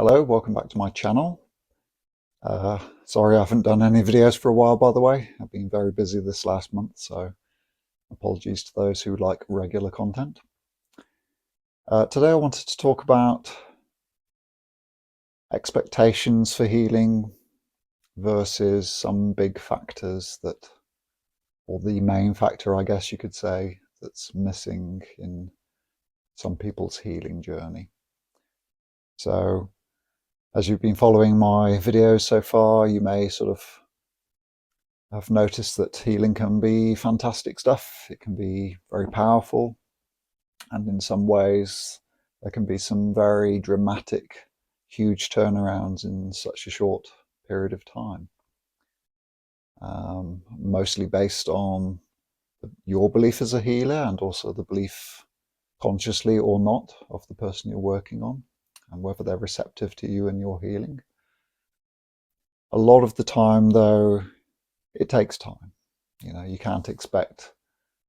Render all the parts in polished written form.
Hello, welcome back to my channel. Sorry I haven't done any videos for a while, by the way. I've been very busy this last month, so apologies to those who like regular content. Today I wanted to talk about expectations for healing versus some big factors that, or the main factor, I guess you could say, that's missing in some people's healing journey. So, as you've been following my videos so far, you may sort of have noticed that healing can be fantastic stuff. It can be very powerful, and in some ways, there can be some very dramatic, huge turnarounds in such a short period of time. Mostly based on your belief as a healer and also the belief, consciously or not, of the person you're working on and whether they're receptive to you and your healing. A lot of the time, though, it takes time. You can't expect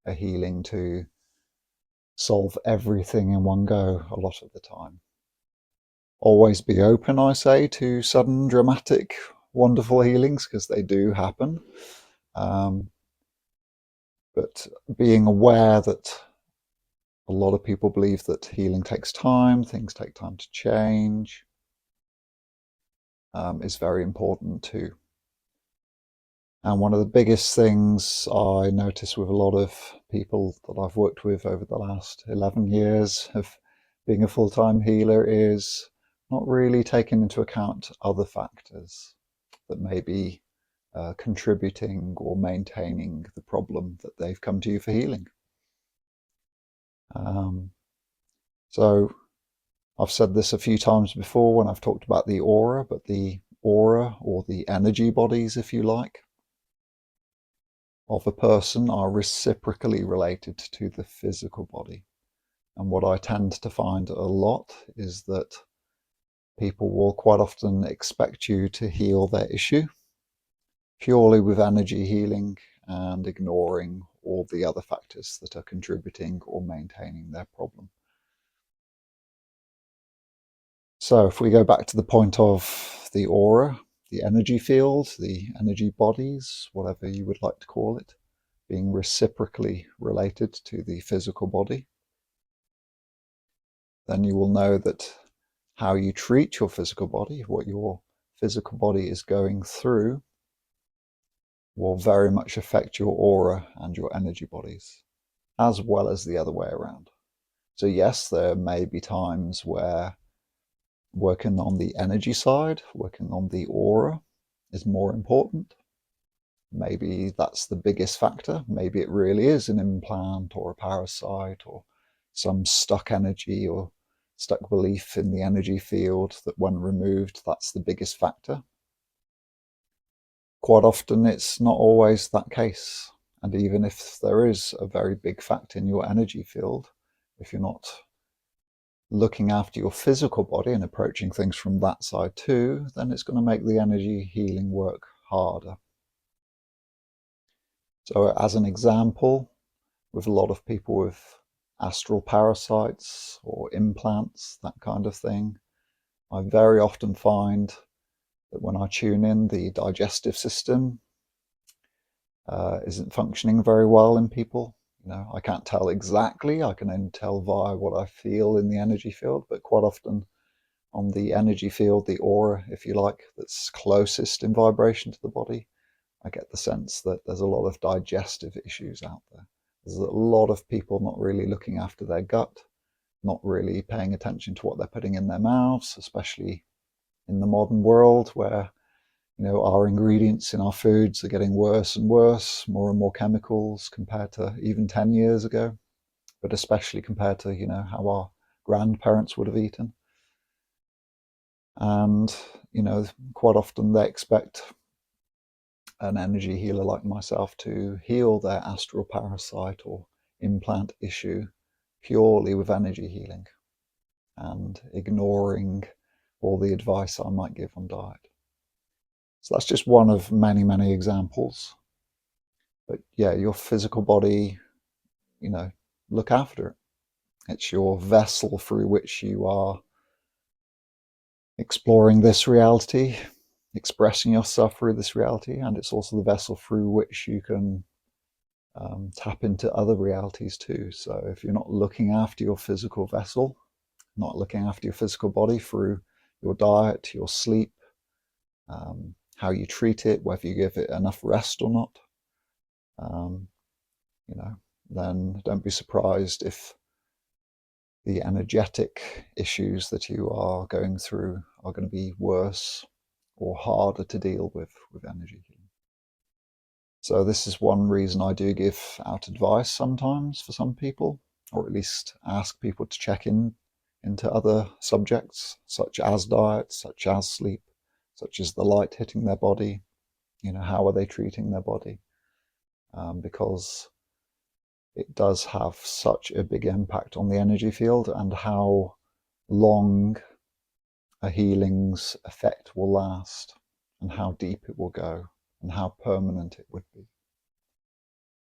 a healing to solve everything in one go a lot of the time. Always be open, I say, to sudden, dramatic, wonderful healings, because they do happen. But being aware that a lot of people believe that healing takes time, things take time to change, is very important too. And one of the biggest things I notice with a lot of people that I've worked with over the last 11 years of being a full-time healer is not really taking into account other factors that may be contributing or maintaining the problem that they've come to you for healing. So I've said this a few times before when I've talked about the aura, but the aura, or the energy bodies, if you like, of a person are reciprocally related to the physical body. And what I tend to find a lot is that people will quite often expect you to heal their issue purely with energy healing and ignoring all the other factors that are contributing or maintaining their problem. So if we go back to the point of the aura, the energy field, the energy bodies, whatever you would like to call it, being reciprocally related to the physical body, then you will know that how you treat your physical body, what your physical body is going through, will very much affect your aura and your energy bodies, as well as the other way around. So yes, there may be times where working on the energy side, working on the aura, is more important. Maybe that's the biggest factor. Maybe it really is an implant or a parasite or some stuck energy or stuck belief in the energy field that when removed, that's the biggest factor. Quite often it's not always that case. And even if there is a very big factor in your energy field, if you're not looking after your physical body and approaching things from that side too, then it's going to make the energy healing work harder. So as an example, with a lot of people with astral parasites or implants, that kind of thing, I very often find that when I tune in, the digestive system isn't functioning very well in people. I can't tell exactly, I can only tell via what I feel in the energy field, but quite often on the energy field, the aura, if you like, that's closest in vibration to the body, I get the sense that there's a lot of digestive issues out there. There's a lot of people not really looking after their gut, not really paying attention to what they're putting in their mouths, especially in the modern world where our ingredients in our foods are getting worse and worse, more and more chemicals compared to even 10 years ago, but especially compared to, how our grandparents would have eaten. And, quite often they expect an energy healer like myself to heal their astral parasite or implant issue purely with energy healing and ignoring all the advice I might give on diet. So that's just one of many, many examples. But yeah, your physical body, look after it. It's your vessel through which you are exploring this reality, expressing yourself through this reality, and it's also the vessel through which you can tap into other realities too. So if you're not looking after your physical vessel, not looking after your physical body through your diet, your sleep, how you treat it, whether you give it enough rest or not, um, you know, then don't be surprised if the energetic issues that you are going through are going to be worse or harder to deal with energy healing. So this is one reason I do give out advice sometimes for some people, or at least ask people to check into other subjects, such as diet, such as sleep, such as the light hitting their body. How are they treating their body? Because it does have such a big impact on the energy field and how long a healing's effect will last and how deep it will go and how permanent it would be.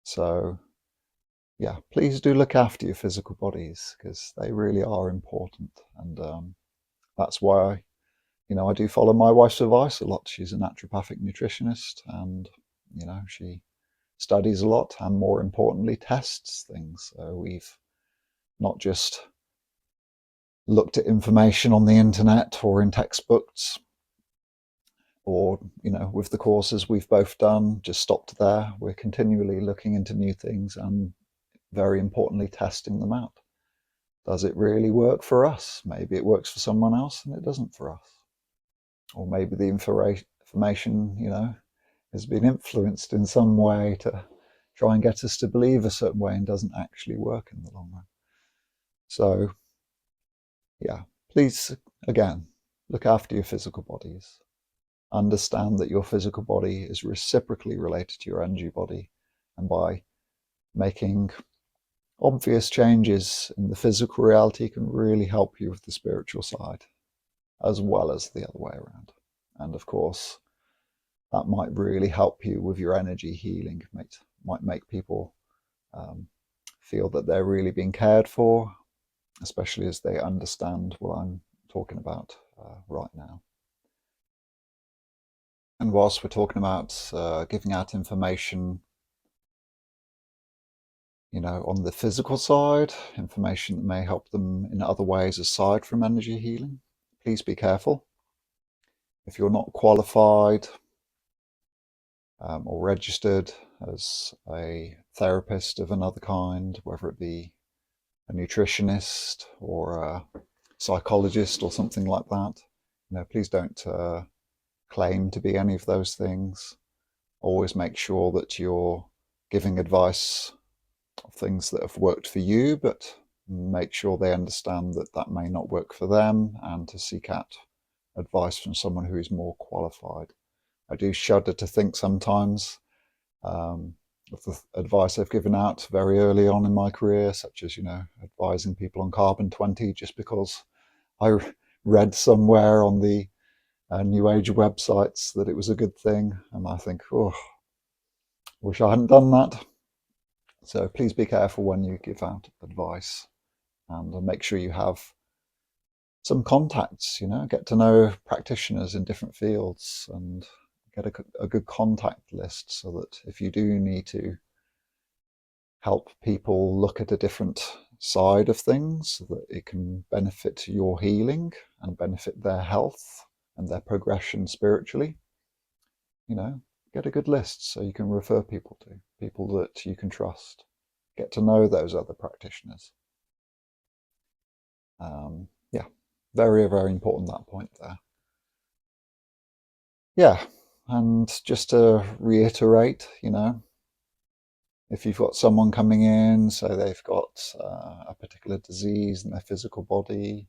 So yeah, please do look after your physical bodies because they really are important. And that's why, I do follow my wife's advice a lot. She's a naturopathic nutritionist and, she studies a lot and more importantly, tests things. So we've not just looked at information on the internet or in textbooks or, with the courses we've both done, just stopped there. We're continually looking into new things and very importantly, testing them out. Does it really work for us? Maybe it works for someone else and it doesn't for us. Or maybe the information, has been influenced in some way to try and get us to believe a certain way and doesn't actually work in the long run. So, yeah, please, again, look after your physical bodies. Understand that your physical body is reciprocally related to your energy body. And by making obvious changes in the physical reality can really help you with the spiritual side, as well as the other way around. And of course, that might really help you with your energy healing. It might make people feel that they're really being cared for, especially as they understand what I'm talking about right now. And whilst we're talking about giving out information, on the physical side, information that may help them in other ways aside from energy healing, please be careful. If you're not qualified or registered as a therapist of another kind, whether it be a nutritionist or a psychologist or something like that, please don't claim to be any of those things. Always make sure that you're giving advice of things that have worked for you, but make sure they understand that that may not work for them and to seek out advice from someone who is more qualified. I do shudder to think sometimes of the advice I've given out very early on in my career, such as, advising people on carbon 20 just because I read somewhere on the New Age websites that it was a good thing. And I think, oh, wish I hadn't done that. So please be careful when you give out advice and make sure you have some contacts, get to know practitioners in different fields and get a good contact list so that if you do need to help people look at a different side of things so that it can benefit your healing and benefit their health and their progression spiritually, get a good list so you can refer people to people that you can trust. Get to know those other practitioners. Yeah, very, very important, that point there. Yeah, and just to reiterate, if you've got someone coming in, so they've got a particular disease in their physical body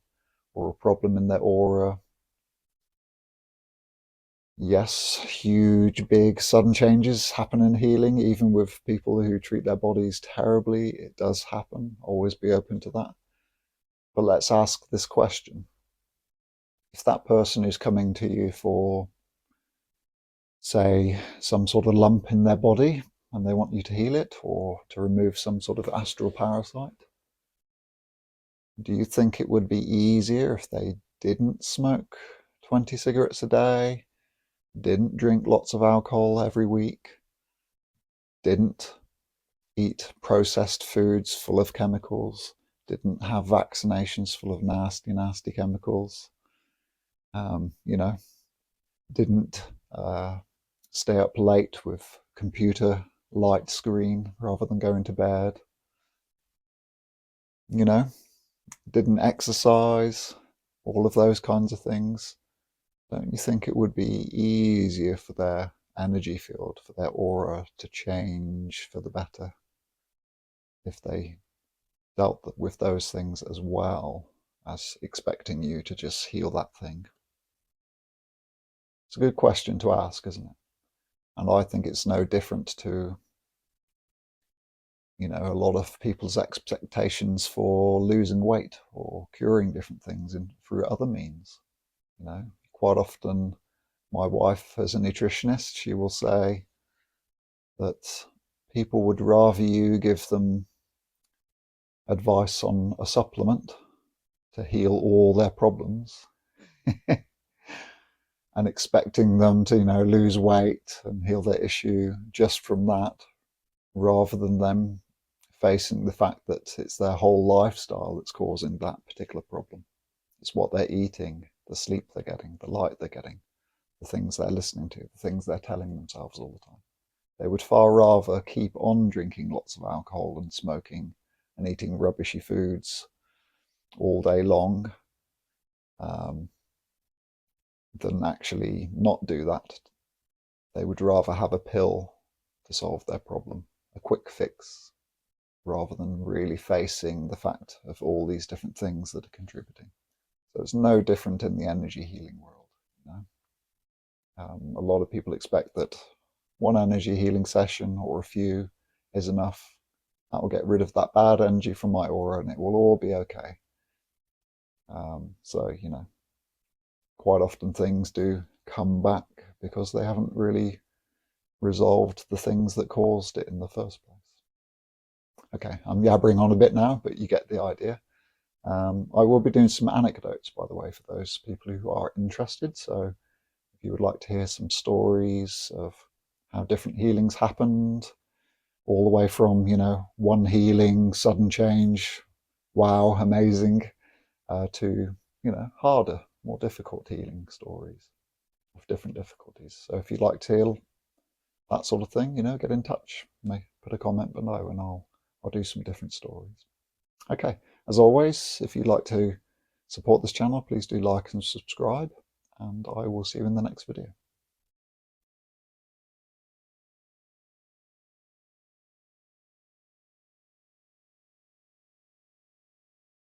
or a problem in their aura, yes, huge, big, sudden changes happen in healing, even with people who treat their bodies terribly. It does happen. Always be open to that. But let's ask this question. If that person is coming to you for, say, some sort of lump in their body and they want you to heal it or to remove some sort of astral parasite, do you think it would be easier if they didn't smoke 20 cigarettes a day, didn't drink lots of alcohol every week, didn't eat processed foods full of chemicals, didn't have vaccinations full of nasty, nasty chemicals, you know, didn't stay up late with computer light screen rather than going to bed, you know, didn't exercise, all of those kinds of things, don't you think it would be easier for their energy field, for their aura to change for the better if they dealt with those things as well as expecting you to just heal that thing? It's a good question to ask, isn't it? And I think it's no different to, a lot of people's expectations for losing weight or curing different things through other means. Quite often, my wife, as a nutritionist, she will say that people would rather you give them advice on a supplement to heal all their problems and expecting them to, lose weight and heal their issue just from that, rather than them facing the fact that it's their whole lifestyle that's causing that particular problem. It's what they're eating, the sleep they're getting, the light they're getting, the things they're listening to, the things they're telling themselves all the time. They would far rather keep on drinking lots of alcohol and smoking and eating rubbishy foods all day long um, than actually not do that. They would rather have a pill to solve their problem, a quick fix, rather than really facing the fact of all these different things that are contributing. So it's no different in the energy healing world. A lot of people expect that one energy healing session or a few is enough. That will get rid of that bad energy from my aura and it will all be okay. So, quite often things do come back because they haven't really resolved the things that caused it in the first place. Okay, I'm yabbering on a bit now, but you get the idea. I will be doing some anecdotes, by the way, for those people who are interested. So if you would like to hear some stories of how different healings happened, all the way from, one healing, sudden change, wow, amazing, to, harder, more difficult healing stories of different difficulties. So if you'd like to hear that sort of thing, get in touch. Put a comment below and I'll do some different stories. Okay, as always, if you'd like to support this channel, please do like and subscribe, and I will see you in the next video.